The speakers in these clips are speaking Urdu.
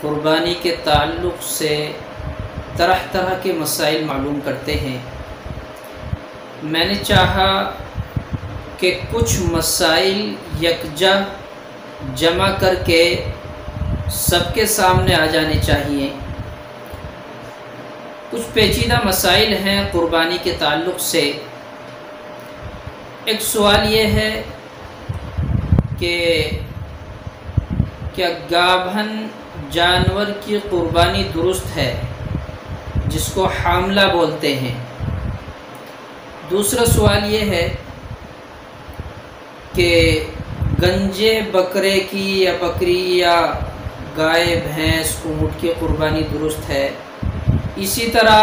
قربانی کے تعلق سے طرح طرح کے مسائل معلوم کرتے ہیں۔ میں نے چاہا کہ کچھ مسائل یکجا جمع کر کے سب کے سامنے آ جانے چاہیے۔ کچھ پیچیدہ مسائل ہیں قربانی کے تعلق سے۔ ایک سوال یہ ہے کہ کیا گابھن جانور کی قربانی درست ہے، جس کو حاملہ بولتے ہیں؟ دوسرا سوال یہ ہے کہ گنجے بکرے کی یا بکری یا گائے بھینس اونٹ کی قربانی درست ہے؟ اسی طرح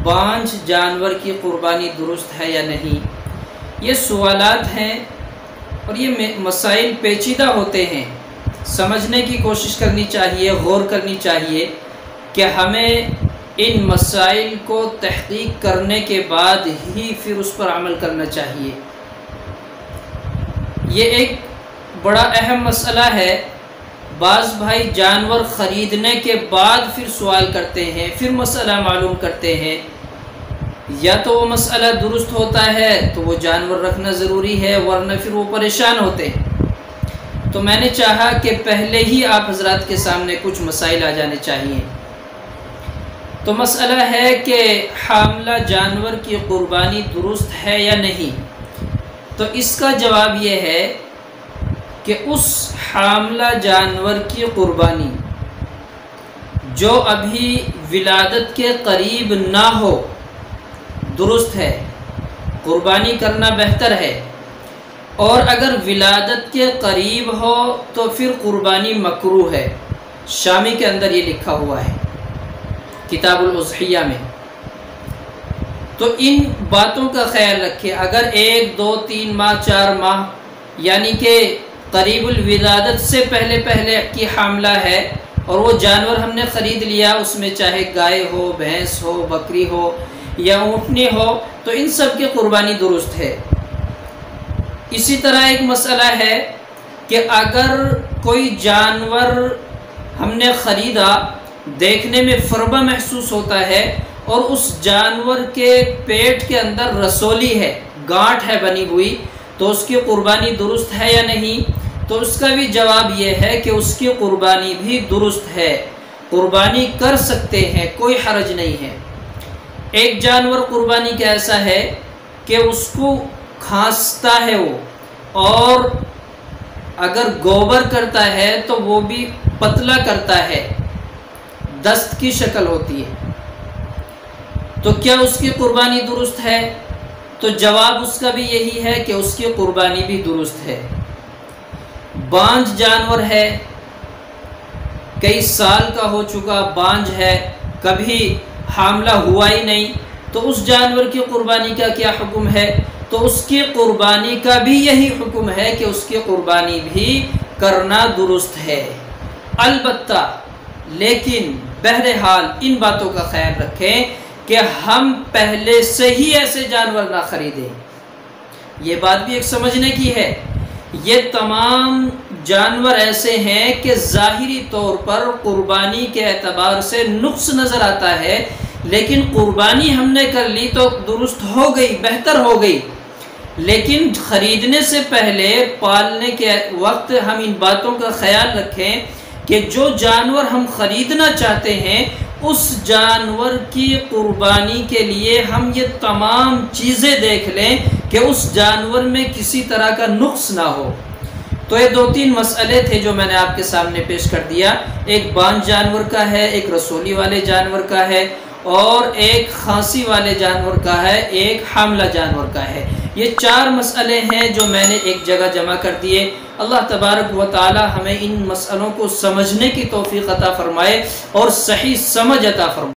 بانجھ جانور کی قربانی درست ہے یا نہیں؟ یہ سوالات ہیں اور یہ مسائل پیچیدہ ہوتے ہیں۔ سمجھنے کی کوشش کرنی چاہیے، غور کرنی چاہیے کہ ہمیں ان مسائل کو تحقیق کرنے کے بعد ہی پھر اس پر عمل کرنا چاہیے۔ یہ ایک بڑا اہم مسئلہ ہے۔ بعض بھائی جانور خریدنے کے بعد پھر سوال کرتے ہیں، پھر مسئلہ معلوم کرتے ہیں۔ یا تو وہ مسئلہ درست ہوتا ہے تو وہ جانور رکھنا ضروری ہے، ورنہ پھر وہ پریشان ہوتے ہیں۔ تو میں نے چاہا کہ پہلے ہی آپ حضرات کے سامنے کچھ مسائل آ جانے چاہیے۔ تو مسئلہ ہے کہ حاملہ جانور کی قربانی درست ہے یا نہیں؟ تو اس کا جواب یہ ہے کہ اس حاملہ جانور کی قربانی جو ابھی ولادت کے قریب نہ ہو درست ہے، قربانی کرنا بہتر ہے، اور اگر ولادت کے قریب ہو تو پھر قربانی مکروہ ہے۔ شامی کے اندر یہ لکھا ہوا ہے کتاب الاضحیہ میں۔ تو ان باتوں کا خیال رکھیں۔ اگر 1، 2، 3 ماہ، 4 ماہ یعنی کہ قریب الولادت سے پہلے کی حاملہ ہے اور وہ جانور ہم نے خرید لیا، اس میں چاہے گائے ہو، بھینس ہو، بکری ہو یا اونٹنی ہو، تو ان سب کی قربانی درست ہے۔ اسی طرح ایک مسئلہ ہے کہ اگر کوئی جانور ہم نے خریدا، دیکھنے میں فربہ محسوس ہوتا ہے اور اس جانور کے پیٹ کے اندر رسولی ہے، گانٹھ ہے بنی ہوئی، تو اس کی قربانی درست ہے یا نہیں؟ تو اس کا بھی جواب یہ ہے کہ اس کی قربانی بھی درست ہے، قربانی کر سکتے ہیں، کوئی حرج نہیں ہے۔ ایک جانور قربانی کا ایسا ہے کہ اس کو کھانستا ہے وہ، اور اگر گوبر کرتا ہے تو وہ بھی پتلا کرتا ہے، دست کی شکل ہوتی ہے۔ تو کیا اس کی قربانی درست ہے؟ تو جواب اس کا بھی یہی ہے کہ اس کی قربانی بھی درست ہے۔ بانجھ جانور ہے، کئی سال کا ہو چکا بانجھ ہے، کبھی حاملہ ہوا ہی نہیں، تو اس جانور کی قربانی کا کیا حکم ہے؟ تو اس کی قربانی کا بھی یہی حکم ہے کہ اس کی قربانی بھی کرنا درست ہے۔ البتہ لیکن بہرحال ان باتوں کا خیال رکھیں کہ ہم پہلے سے ہی ایسے جانور نہ خریدیں۔ یہ بات بھی ایک سمجھنے کی ہے۔ یہ تمام جانور ایسے ہیں کہ ظاہری طور پر قربانی کے اعتبار سے نقص نظر آتا ہے، لیکن قربانی ہم نے کر لی تو درست ہو گئی، بہتر ہو گئی، لیکن خریدنے سے پہلے پالنے کے وقت ہم ان باتوں کا خیال رکھیں کہ جو جانور ہم خریدنا چاہتے ہیں اس جانور کی قربانی کے لیے ہم یہ تمام چیزیں دیکھ لیں کہ اس جانور میں کسی طرح کا نقص نہ ہو۔ تو یہ 2-3 مسئلے تھے جو میں نے آپ کے سامنے پیش کر دیا۔ ایک بانجھ جانور کا ہے، ایک رسولی والے جانور کا ہے، اور ایک کھانسی والے جانور کا ہے، ایک حاملہ جانور کا ہے۔ یہ 4 مسئلے ہیں جو میں نے ایک جگہ جمع کر دیے۔ اللہ تبارک و تعالی ہمیں ان مسئلوں کو سمجھنے کی توفیق عطا فرمائے اور صحیح سمجھ عطا فرمائے۔